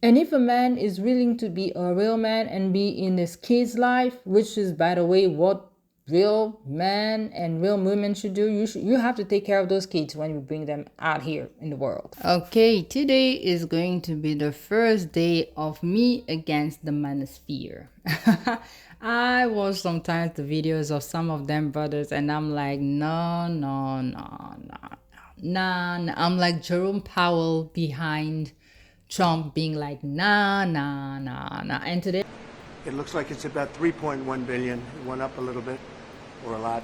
And if a man is willing to be a real man and be in his kid's life, which is, by the way, what real men and real women should do, you have to take care of those kids when you bring them out here in the world. Okay, today is going to be the first day of me against the manosphere. I watch sometimes the videos of some of them brothers and I'm like, no, no, no, no, no, no. I'm like Jerome Powell behind Trump being like, nah, nah, nah, nah. And today, it looks like it's about 3.1 billion. It went up a little bit, or a lot.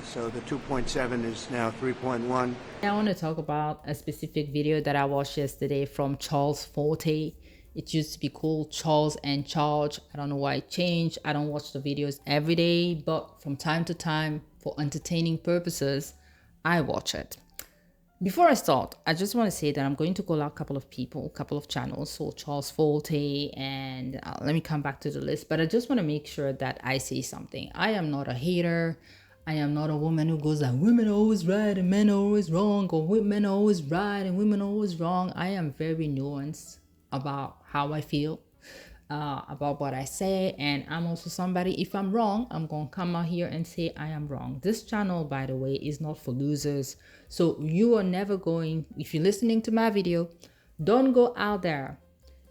So the 2.7 is now 3.1. I want to talk about a specific video that I watched yesterday from Charles Forte. It used to be called Charles and Charge. I don't know why it changed. I don't watch the videos every day, but from time to time, for entertaining purposes, I watch it. Before I start, I just want to say that I'm going to call out a couple of people, a couple of channels, so Charles Forte, and let me come back to the list. But I just want to make sure that I say something. I am not a hater. I am not a woman who goes like, women are always right and men are always wrong, or women are always right and women are always wrong. I am very nuanced about how I feel, about what I say, and I'm also somebody, if I'm wrong, I'm gonna come out here and say I am wrong. This channel, by the way, is not for losers, so you are never going, if you're listening to my video, don't go out there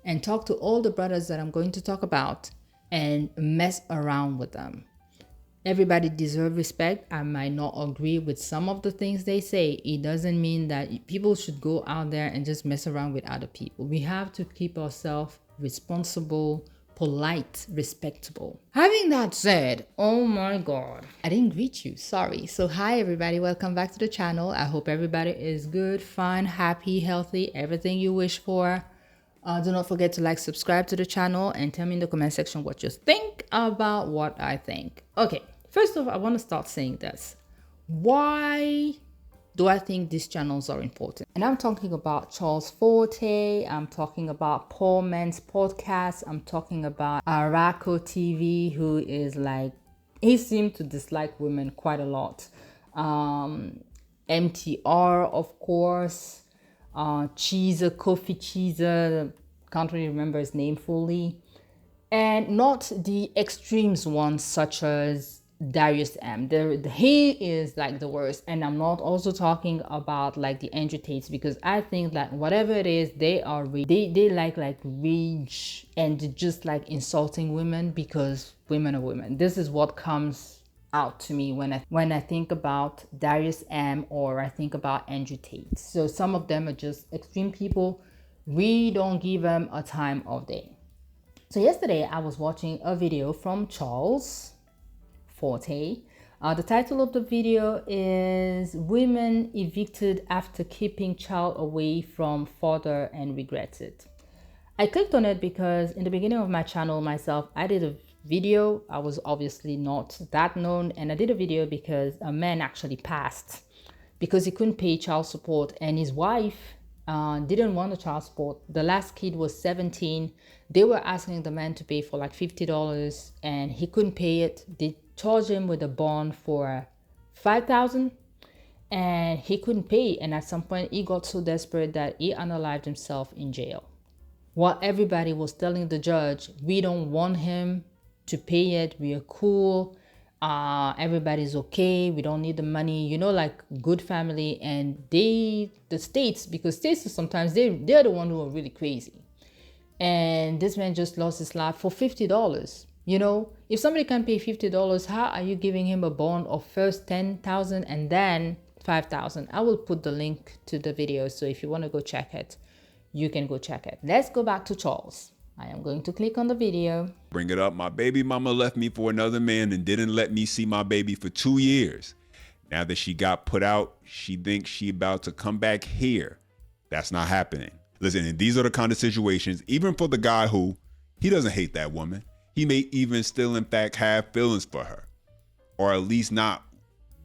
and talk to all the brothers that I'm going to talk about and mess around with them. Everybody deserves respect. I might not agree with some of the things they say. It doesn't mean that people should go out there and just mess around with other people. We have to keep ourselves responsible, polite, respectable. Having that said, oh my God, I didn't greet you, sorry. So hi everybody, welcome back to the channel. I hope everybody is good, fine, happy, healthy, everything you wish for. Do not forget to like, subscribe to the channel, and tell me in the comment section what you think about what I think. Okay, first of all, I want to start saying this. Why do I think these channels are important? And I'm talking about Charles Forte, I'm talking about Poor Man's Podcast, I'm talking about Araco TV, who is like, he seemed to dislike women quite a lot. MTR, of course. Kofi Cheezer, can't really remember his name fully, and not the extremes ones such as Darius M. He is like the worst, and I'm not also talking about like the Andrew Tates, because I think that whatever it is, they are they like rage and just like insulting women because women are women. This is what comes out to me when I think about Darius M or I think about Andrew Tate. So some of them are just extreme people. We don't give them a time of day. So yesterday I was watching a video from Charles Forte. The title of the video is Women Evicted After Keeping Child Away from Father and Regrets It. I clicked on it because in the beginning of my channel myself, I did a video. I was obviously not that known, and I did a video because a man actually passed because he couldn't pay child support, and his wife didn't want the child support. The last kid was 17. They were asking the man to pay for like $50 and he couldn't pay it. They charged him with a bond for $5,000 and he couldn't pay, and at some point he got so desperate that he unalived himself in jail. While everybody was telling the judge, we don't want him to pay it, we are cool, everybody's okay, we don't need the money, you know, like good family. And the states, because states sometimes they're the one who are really crazy. And this man just lost his life for $50. You know, if somebody can pay $50, how are you giving him a bond of first $10,000 and then $5,000? I will put the link to the video, so if you want to go check it, you can go check it. Let's go back to Charles. I am going to click on the video. Bring it up. My baby mama left me for another man and didn't let me see my baby for 2 years. Now that she got put out, she thinks she about to come back here. That's not happening. Listen, and these are the kind of situations, even for the guy who, he doesn't hate that woman. He may even still, in fact, have feelings for her, or at least not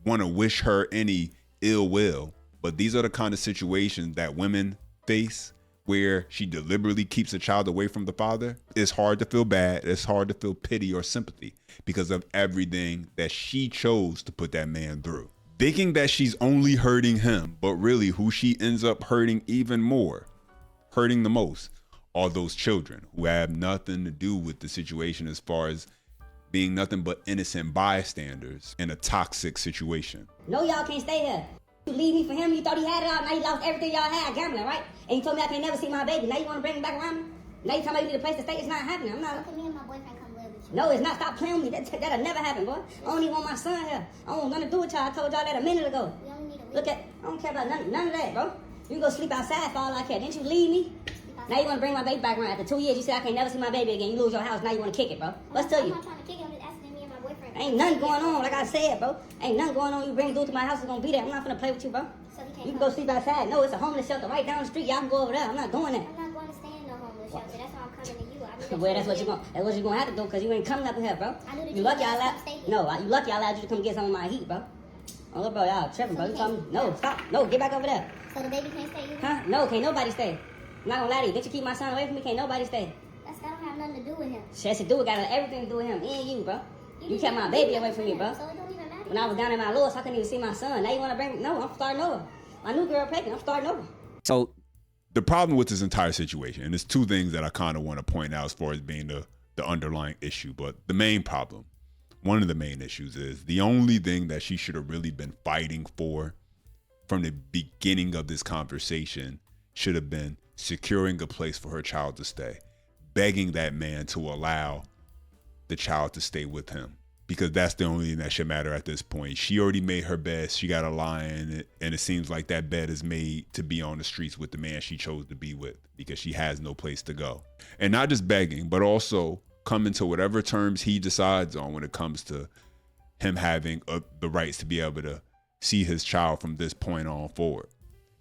want to wish her any ill will. But these are the kind of situations that women face, where she deliberately keeps a child away from the father. It's hard to feel bad. It's hard to feel pity or sympathy because of everything that she chose to put that man through. Thinking that she's only hurting him, but really who she ends up hurting even more, hurting the most, all those children who have nothing to do with the situation as far as being nothing but innocent bystanders in a toxic situation. No, y'all can't stay here. You leave me for him, you thought he had it all, now you lost everything y'all had gambling, right? And you told me I can't never see my baby. Now you want to bring him back around? Now you talking about you need a place to stay? It's not happening. I'm not. Okay, me and my boyfriend come live with you. No, it's not. Stop playing with me. That'll never happen, boy. I don't even want my son here. I don't want nothing to do with y'all. I told y'all that a minute ago. We don't need a Look at, I don't care about none of that, bro. You can go sleep outside for all I care. Didn't you leave me? Now you want to bring my baby back around. After 2 years, you said I can't never see my baby again. You lose your house. Now you want to kick it, bro. What's to I'm you? not trying to kick him, I'm just asking me and my boyfriend. Ain't nothing going on, like I said, bro. Ain't nothing going on. You bring dude to my house, it's gonna be there. I'm not gonna play with you, bro. So we can't You can come. go sleep outside. No, it's a homeless shelter right down the street. Y'all can go over there. I'm not doing that. I'm not going to stay in no homeless shelter. That's why I'm coming to you. I knew that Well, you that's was what you're gonna have to do, cause you ain't coming up here, bro. I knew that You you lucky was I allowed. gonna stay here. No, you lucky I allowed you to come get some of my heat, bro. Oh, look, bro, y'all tripping, bro. You told me. No, stop. No, get back over there. So the baby can't stay either? Huh? No, can't nobody stay. I'm not gonna lie to you. Did you keep my son away from me? Can't nobody stay. That don't have nothing to do with him. Yes, it do. It got everything to do with him and you, bro. You didn't kept my even baby do away nothing from me, for bro. him, so it don't even matter. When I was down in my lowest, I couldn't even see my son. Now you wanna bring me? No, I'm starting over. My new girl pregnant. I'm starting over. So the problem with this entire situation, and there's two things that I kind of want to point out as far as being the underlying issue, but the main problem, one of the main issues is the only thing that she should have really been fighting for from the beginning of this conversation should have been securing a place for her child to stay, begging that man to allow the child to stay with him, because that's the only thing that should matter at this point. She already made her bed. She got a lie in it, and it seems like that bed is made to be on the streets with the man she chose to be with, because she has no place to go. And not just begging, but also coming to whatever terms he decides on when it comes to him having the rights to be able to see his child from this point on forward,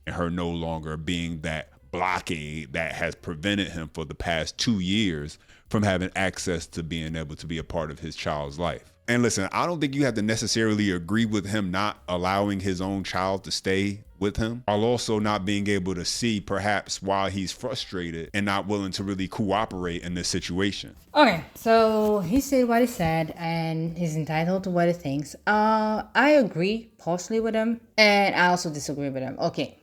and her no longer being that blockade that has prevented him for the past 2 years from having access to being able to be a part of his child's life. And listen, I don't think you have to necessarily agree with him not allowing his own child to stay with him, while also not being able to see perhaps why he's frustrated and not willing to really cooperate in this situation. Okay, so he said what he said, and he's entitled to what he thinks. I agree partially with him, and I also disagree with him. Okay,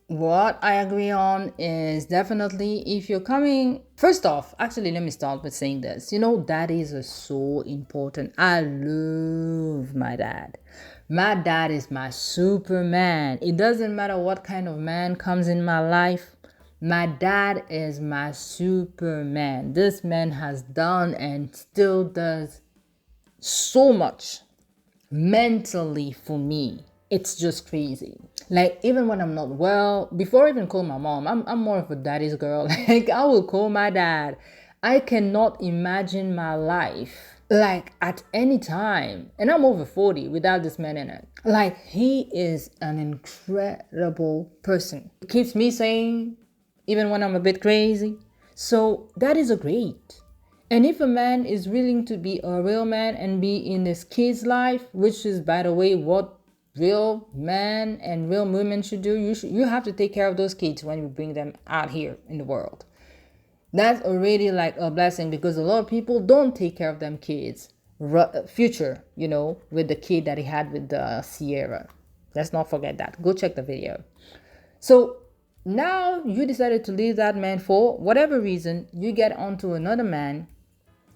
what I agree on is definitely if you're coming, first off, actually, let me start with saying this. You know, daddies are so important. I love my dad. My dad is my Superman. It doesn't matter what kind of man comes in my life. My dad is my Superman. This man has done and still does so much mentally for me. It's just crazy. Like, even when I'm not well, before I even call my mom, I'm more of a daddy's girl. Like, I will call my dad. I cannot imagine my life like at any time, and I'm over 40 without this man in it. Like, he is an incredible person. He keeps me sane even when I'm a bit crazy. So that is a great. And if a man is willing to be a real man and be in his kid's life, which is, by the way, what real men and real women should do, you have to take care of those kids when you bring them out here in the world. That's already like a blessing, because a lot of people don't take care of them kids future, you know, with the kid that he had with the Sierra. Let's not forget that. Go check the video. So now you decided to leave that man for whatever reason. You get onto another man.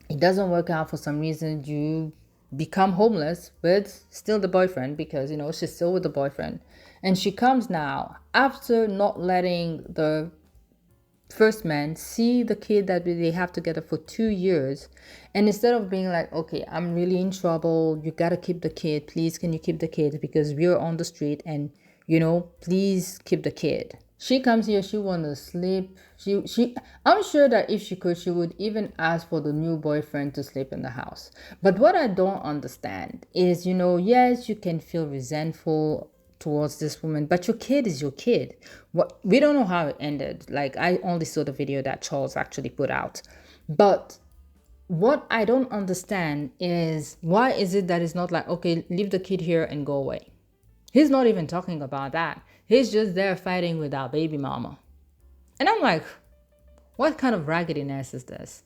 It doesn't work out for some reason. You become homeless with still the boyfriend, because, you know, she's still with the boyfriend. And she comes now after not letting the first man see the kid that they have together for 2 years. And instead of being like, okay, I'm really in trouble, you gotta keep the kid, please can you keep the kid, because we're on the street, and, you know, please keep the kid. She comes here, she wanna sleep. I'm sure that if she could, she would even ask for the new boyfriend to sleep in the house. But what I don't understand is, you know, yes, you can feel resentful towards this woman, but your kid is your kid. What, we don't know how it ended. Like, I only saw the video that Charles actually put out. But what I don't understand is, why is it that it's not like, okay, leave the kid here and go away? He's not even talking about that. He's just there fighting with our baby mama. And I'm like, what kind of raggediness is this?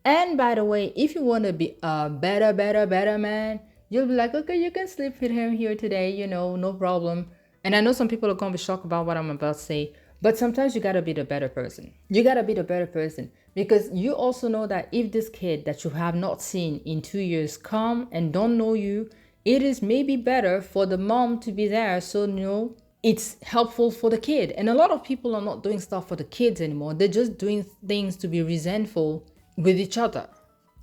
And by the way, if you want to be a better man, you'll be like, okay, you can sleep with him here today, you know, no problem. And I know some people are going to be shocked about what I'm about to say, But sometimes you gotta be the better person. You gotta be the better person because you also know that if this kid that you have not seen in 2 years come and don't know you, it is maybe better for the mom to be there so it's helpful for the kid. And a lot of people are not doing stuff for the kids anymore. They're just doing things to be resentful with each other.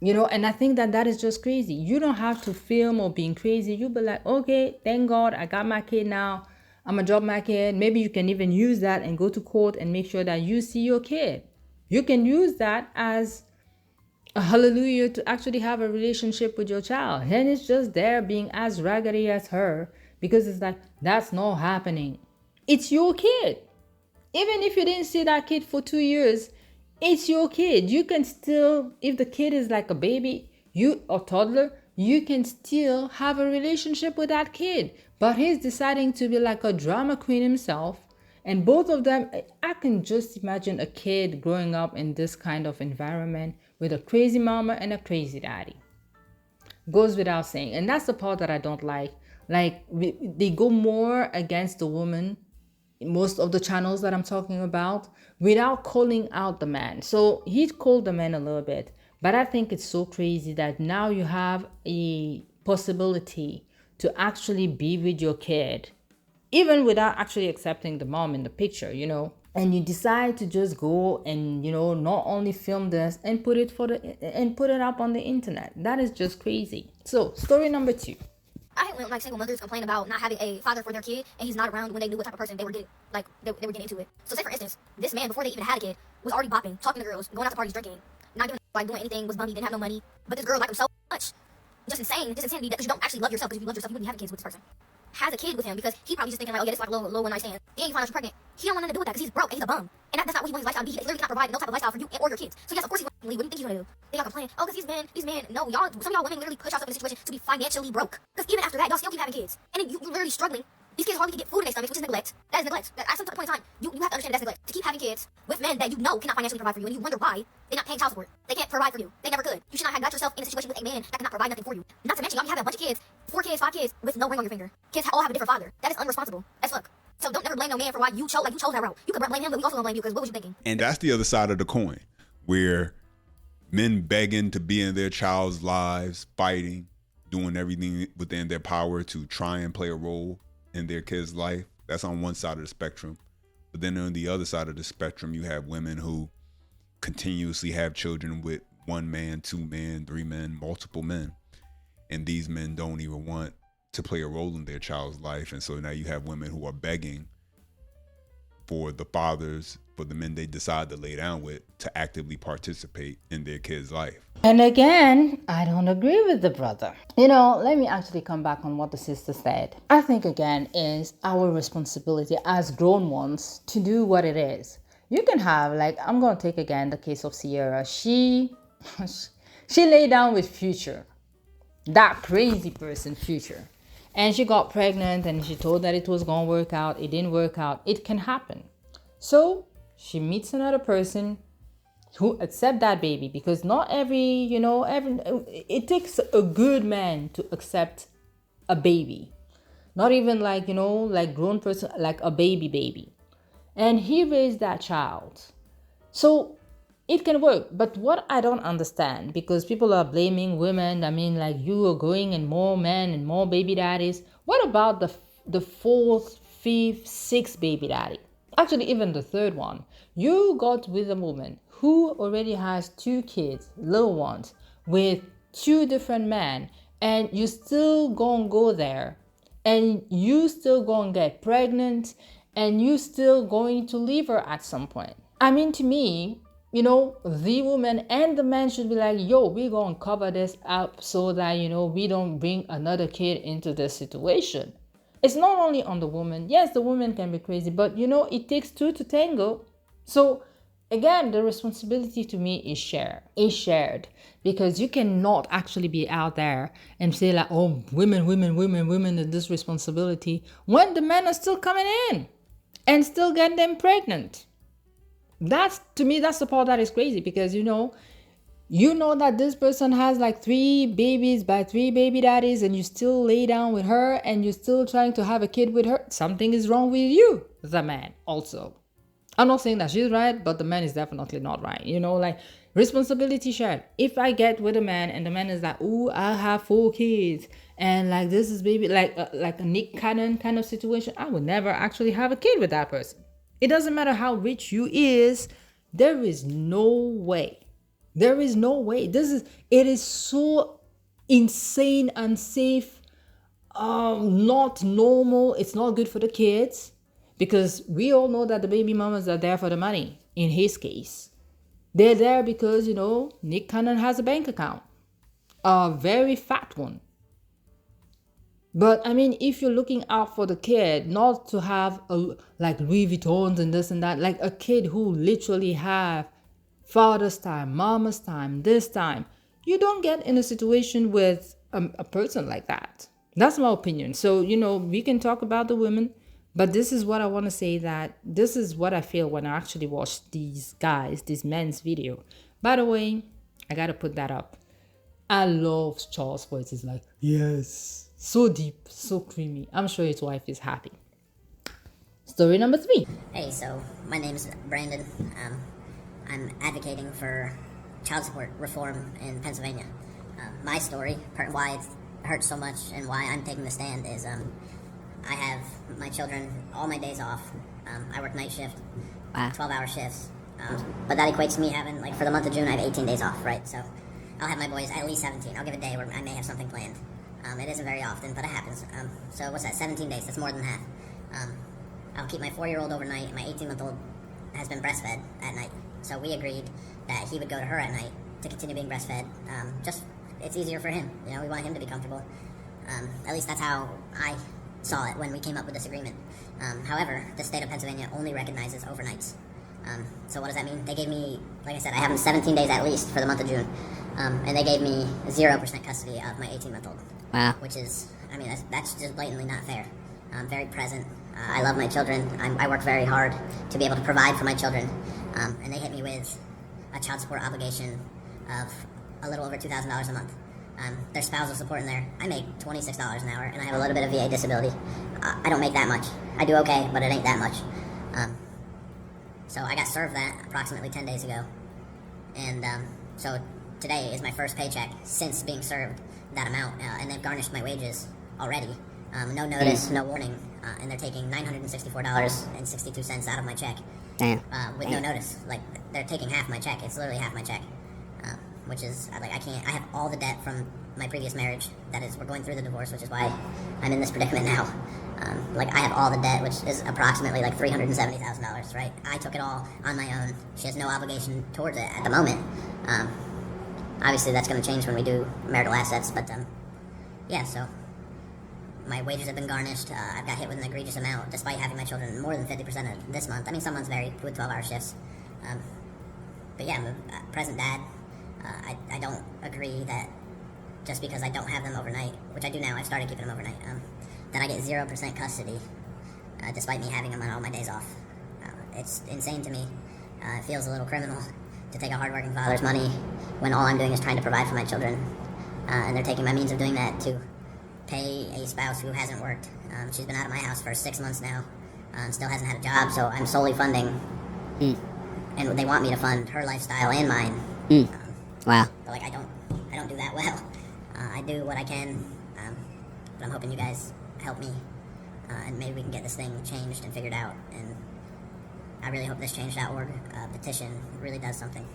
And I think that is just crazy. You don't have to film or being crazy. You be like, okay, thank God I got my kid now. I'm gonna drop my kid. Maybe you can even use that and go to court and make sure that you see your kid. You can use that as a hallelujah to actually have a relationship with your child. And it's just there being as raggedy as her because it's like, that's not happening. It's your kid. Even if you didn't see that kid for 2 years, it's your kid. You can still, if the kid is like a baby, or toddler, you can still have a relationship with that kid. But he's deciding to be like a drama queen himself. And both of them, I can just imagine a kid growing up in this kind of environment with a crazy mama and a crazy daddy. Goes without saying. And that's the part that I don't like. Like, they go more against the woman, most of the channels that I'm talking about, without calling out the man. So he called the man a little bit, but I think it's so crazy that now you have a possibility to actually be with your kid, even without actually accepting the mom in the picture, and you decide to just go and not only film this and put it up on the internet. That is just crazy. So story number 2. I hate when single mothers complain about not having a father for their kid and he's not around when they knew what type of person they were getting, they were getting into it. So say for instance, this man before they even had a kid was already bopping, talking to girls, going out to parties, drinking, not giving doing anything, was bummy, didn't have no money, but this girl liked him so much. Just insane, this insanity because you don't actually love yourself, because if you love yourself, you wouldn't be having kids with this person. Has a kid with him because he probably just thinking like, oh yeah, this is like a little one night stand. Then you find out she's pregnant. He don't want nothing to do with that because he's broke and he's a bum. And that's not what he wants his lifestyle to be. He literally cannot provide no type of lifestyle for you or your kids. So yes, of course he's going to leave. What do you think he's going to do? Then y'all complain, oh, because these men, no, some of y'all women literally put yourself in a situation to be financially broke. Because even after that, y'all still keep having kids. And then you're literally struggling. These kids hardly can get food in their stomachs, which is neglect. That is neglect. At some point in time, you have to understand that's neglect. To keep having kids with men that you know cannot financially provide for you, and you wonder why they're not paying child support. They can't provide for you. They never could. You should not have got yourself in a situation with a man that cannot provide nothing for you. Not to mention, y'all be having a bunch of kids, 4 kids, 5 kids, with no ring on your finger. Kids all have a different father. That is unresponsible as fuck. So don't never blame no man for why you chose that route. You can blame him, but we also gonna blame you because what was you thinking? And that's the other side of the coin, where men begging to be in their child's lives, fighting, doing everything within their power to try and play a role in their kid's life. That's on one side of the spectrum. But then on the other side of the spectrum, you have women who continuously have children with 1 man, 2 men, 3 men, multiple men. And these men don't even want to play a role in their child's life. And so now you have women who are begging for the fathers, for the men they decide to lay down with, to actively participate in their kid's life. And again, I don't agree with the brother. Let me actually come back on what the sister said. I think again is our responsibility as grown ones to do what it is. You can have, I'm going to take again the case of Sierra. She lay down with Future, that crazy person Future. And she got pregnant and she told that it was going to work out. It didn't work out. It can happen. So she meets another person who accept that baby, because not it takes a good man to accept a baby. Not even grown person, like a baby. And he raised that child. So it can work. But what I don't understand, because people are blaming women, you are going and more men and more baby daddies. What about the 4th, 5th, 6th baby daddy? Actually, even the 3rd one. You got with a woman who already has 2 kids, little ones, with 2 different men, and you still gonna go there, and you still gonna get pregnant, and you still going to leave her at some point. To me, the woman and the man should be like, yo, we're going to cover this up so that, we don't bring another kid into this situation. It's not only on the woman. Yes, the woman can be crazy, but, it takes 2 to tango. So, again, the responsibility to me is shared. Because you cannot actually be out there and say like, oh, women, and this responsibility, when the men are still coming in and still getting them pregnant. To me, that's the part that is crazy, because you know that this person has 3 babies by 3 baby daddies, and you still lay down with her and you're still trying to have a kid with her. Something is wrong with you, the man, also. I'm not saying that she's right, but the man is definitely not right. You know, like responsibility shared. If I get with a man and the man is like, "Ooh, I have 4 kids," and like this is baby like a Nick Cannon kind of situation, I would never actually have a kid with that person. It doesn't matter how rich you is. There is no way. There is no way. It is so insane, unsafe, not normal. It's not good for the kids because we all know that the baby mamas are there for the money. In his case, they're there because Nick Cannon has a bank account, a very fat one. But I mean, if you're looking out for the kid, not to have like Louis Vuittons and this and that, like a kid who literally have father's time, mama's time, this time, you don't get in a situation with a person like that. That's my opinion. So, we can talk about the women, but this is what I want to say, that this is what I feel when I actually watch these men's video. By the way, I got to put that up. I love Charles' voice. It's like, yes, so deep, so creamy. I'm sure his wife is happy. Story number 3. Hey, so my name is Brandon. I'm advocating for child support reform in Pennsylvania. My story, why it hurts so much and why I'm taking the stand is I have my children all my days off. I work night shift, 12-hour shifts. But that equates to me having, like, for the month of June, I have 18 days off, right? So I'll have my boys at least 17. I'll give a day where I may have something planned. It isn't very often, but it happens. So what's that, 17 days? That's more than half. I'll keep my 4-year-old overnight. My 18-month-old has been breastfed at night. So we agreed that he would go to her at night to continue being breastfed. It's easier for him. We want him to be comfortable. At least that's how I saw it when we came up with this agreement. However, the state of Pennsylvania only recognizes overnights. So what does that mean? They gave me, like I said, I have them 17 days at least for the month of June. And they gave me 0% custody of my 18-month-old. Wow. Which is, that's just blatantly not fair. I'm very present. I love my children. I work very hard to be able to provide for my children. And they hit me with a child support obligation of a little over $2,000 a month. There's spousal support in there. I make $26 an hour, and I have a little bit of VA disability. I don't make that much. I do okay, but it ain't that much. So I got served that approximately 10 days ago. And so today is my first paycheck since being served that amount, and they've garnished my wages already. No notice, no warning, and they're taking $964.62 out of my check. Damn. With no notice. Like, they're taking half my check. It's literally half my check. Which is, like, I have all the debt from my previous marriage. We're going through the divorce, which is why I'm in this predicament now. I have all the debt, which is approximately like $370,000, right? I took it all on my own. She has no obligation towards it at the moment. Obviously, that's going to change when we do marital assets, but, yeah, so my wages have been garnished. I've got hit with an egregious amount, despite having my children more than 50% of this month. Some months vary with 12-hour shifts. But yeah, I'm a present dad. I don't agree that just because I don't have them overnight, which I do now, I've started keeping them overnight, that I get 0% custody, despite me having them on all my days off. It's insane to me. It feels a little criminal to take a hardworking father's money when all I'm doing is trying to provide for my children. And they're taking my means of doing that to pay a spouse who hasn't worked. She's been out of my house for 6 months now, and still hasn't had a job, so I'm solely funding. And they want me to fund her lifestyle and mine. Wow. But I don't do that well. I do what I can, but I'm hoping you guys help me, and maybe we can get this thing changed and figured out. And I really hope this change.org petition really does something.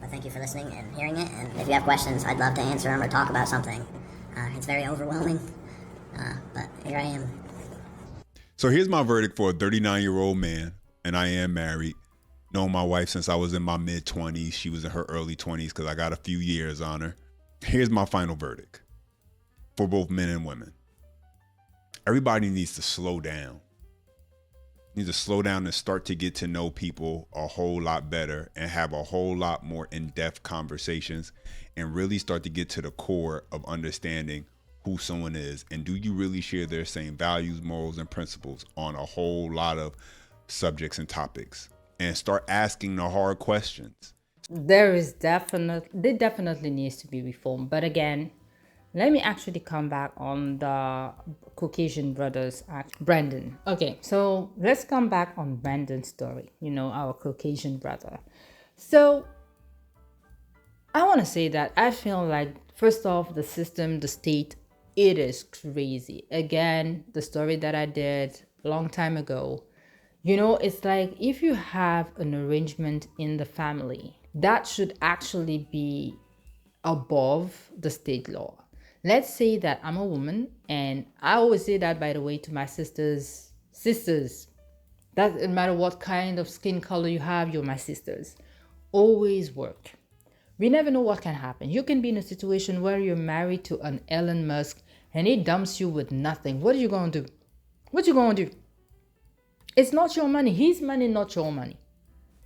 But thank you for listening and hearing it. And if you have questions, I'd love to answer them or talk about something. It's very overwhelming, but here I am. So here's my verdict for a 39-year-old man, and I am married. Known my wife since I was in my mid-20s. She was in her early 20s because I got a few years on her. Here's my final verdict for both men and women. Everybody needs to slow down. Needs to slow down and start to get to know people a whole lot better and have a whole lot more in-depth conversations and really start to get to the core of understanding who someone is and do you really share their same values, morals, and principles on a whole lot of subjects and topics. And start asking the hard questions. There definitely needs to be reform. But again, let me actually come back on the Caucasian brothers act. Brandon. Okay, so let's come back on Brandon's story, our Caucasian brother. So I want to say that I feel like, first off, the system, the state, it is crazy. Again, the story that I did a long time ago, it's like if you have an arrangement in the family, that should actually be above the state law. Let's say that I'm a woman, and I always say that, by the way, to my sisters. Doesn't matter what kind of skin color you have, you're my sisters. Always work. We never know what can happen. You can be in a situation where you're married to an Elon Musk and he dumps you with nothing. What are you going to do? What you going to do? It's not your money. His money, not your money.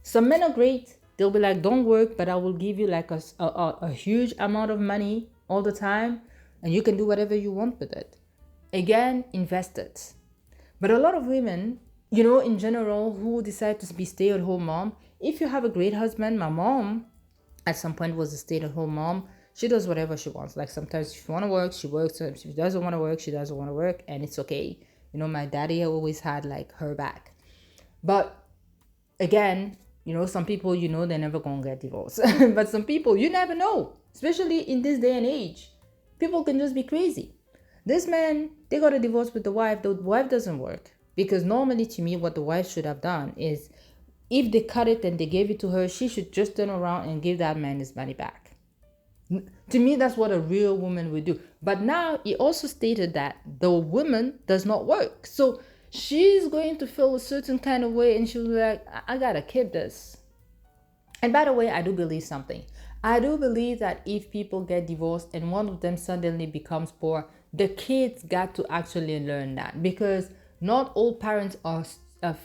Some men are great. They'll be like, don't work, but I will give you like a huge amount of money all the time, and you can do whatever you want with it. Again, invest it. But a lot of women, in general, who decide to be stay-at-home mom, if you have a great husband, my mom at some point was a stay-at-home mom. She does whatever she wants. Like sometimes if she want to work, she works. If she doesn't want to work, she doesn't want to work, and it's okay. My daddy always had like her back. But again, some people, they're never gonna get divorced. But some people, you never know. Especially in this day and age, people can just be crazy. This man, they got a divorce with the wife. The wife doesn't work, because normally, to me, what the wife should have done is, if they cut it and they gave it to her, she should just turn around and give that man his money back. To me, that's what a real woman would do. But now he also stated that the woman does not work. So she's going to feel a certain kind of way, and she'll be like, I gotta keep this. And by the way, I do believe something. I do believe that if people get divorced and one of them suddenly becomes poor, the kids got to actually learn that, because not all parents are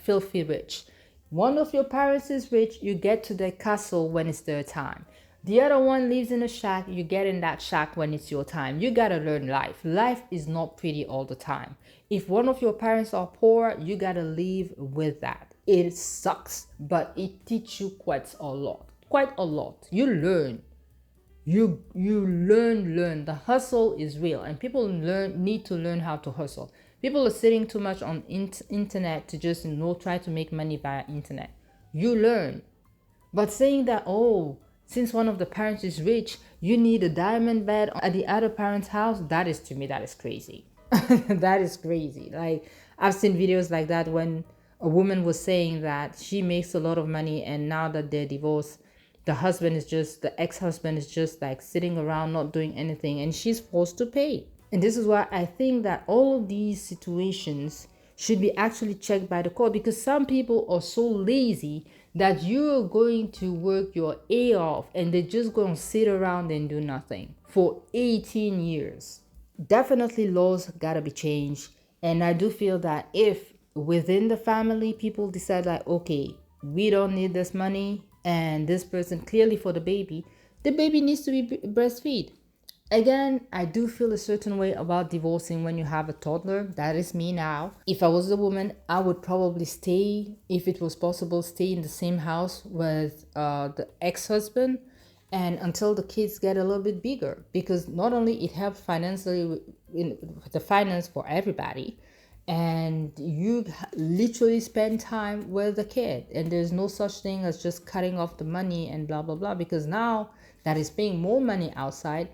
filthy rich. One of your parents is rich, you get to their castle when it's their time. The other one lives in a shack, you get in that shack when it's your time. You gotta learn life. Life is not pretty all the time. If one of your parents are poor, you gotta live with that. It sucks, but it teaches you quite a lot. You learn. You learn. The hustle is real, and people need to learn how to hustle. People are sitting too much on internet to just try to make money via internet. You learn. But saying that, since one of the parents is rich, you need a diamond bed at the other parent's house, that is crazy. That is crazy. Like, I've seen videos like that when a woman was saying that she makes a lot of money, and now that they're divorced, the ex-husband is just like sitting around not doing anything, and she's forced to pay. And this is why I think that all of these situations should be actually checked by the court, because some people are so lazy that you're going to work your A off and they're just going to sit around and do nothing for 18 years. Definitely laws gotta be changed. And I do feel that if within the family people decide like, okay, we don't need this money, and this person clearly for the baby needs to be breastfed. Again, I do feel a certain way about divorcing when you have a toddler. That is me now. If I was a woman, I would probably stay, if it was possible, stay in the same house with the ex-husband, and until the kids get a little bit bigger, because not only it helps financially in the finance for everybody, and you literally spend time with the kid, and there's no such thing as just cutting off the money and blah blah blah, because now that is paying more money outside,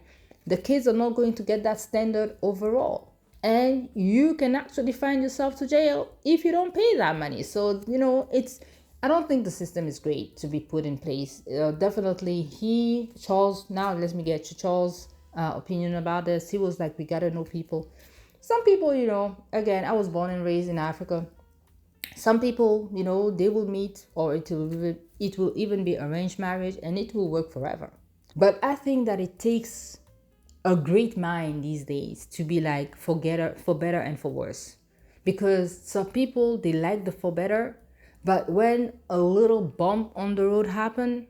the kids are not going to get that standard overall, and you can actually find yourself to jail if you don't pay that money. So I don't think the system is great to be put in place. Definitely Charles, now let me get to Charles' opinion about this. He was like, we gotta know people. Some people, again, I was born and raised in Africa. Some people, they will meet, or it will even be arranged marriage, and it will work forever. But I think that it takes a great mind these days to be like for better and for worse, because some people, they like the for better, but when a little bump on the road happen,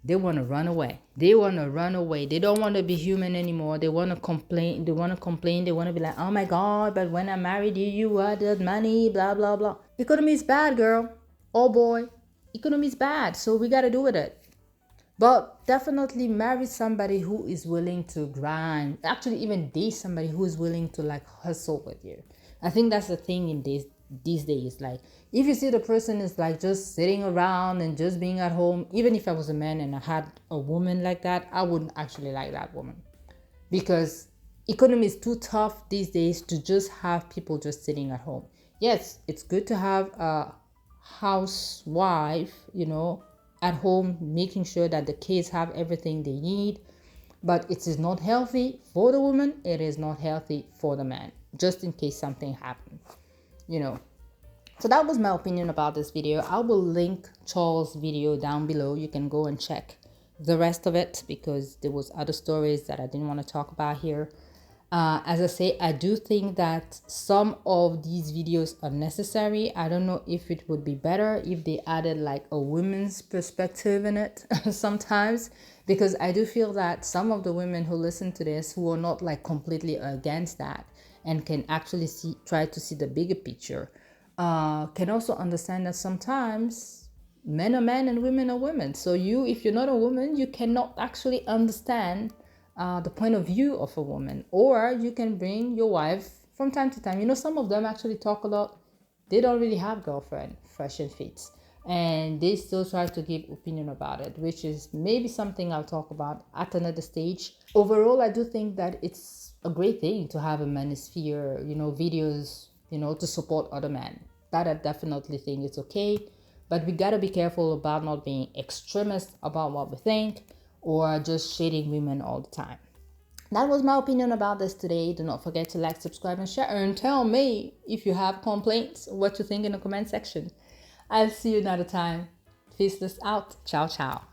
they want to run away. They don't want to be human anymore. They want to complain. They want to be like, oh my God, but when I married you, you had that money, blah, blah, blah. Economy is bad, girl. Oh boy. Economy is bad. So we got to do with it. But definitely marry somebody who is willing to grind. Actually, even date somebody who is willing to like hustle with you. I think that's the thing in these days. Like, if you see the person is like just sitting around and just being at home, even if I was a man and I had a woman like that, I wouldn't actually like that woman, because economy is too tough these days to just have people just sitting at home. Yes, it's good to have a housewife, at home, making sure that the kids have everything they need, but it is not healthy for the woman, it is not healthy for the man, just in case something happens. So that was my opinion about this video. I will link Charles' video down below. You can go and check the rest of it, because there was other stories that I didn't want to talk about here. As I say, I do think that some of these videos are necessary. I don't know if it would be better if they added like a women's perspective in it sometimes, because I do feel that some of the women who listen to this, who are not like completely against that and can actually try to see the bigger picture, can also understand that sometimes men are men and women are women. So if you're not a woman, you cannot actually understand the point of view of a woman. Or you can bring your wife from time to time. Some of them actually talk a lot. They don't really have girlfriend, fresh and fit, and they still try to give opinion about it, which is maybe something I'll talk about at another stage. Overall, I do think that it's a great thing to have a manosphere, videos, to support other men. That I definitely think it's okay, but we gotta be careful about not being extremist about what we think, or just shading women all the time. That was my opinion about this today. Do not forget to like, subscribe, and share, and tell me if you have complaints, what you think in the comment section. I'll see you another time. Faceless out. Ciao, ciao.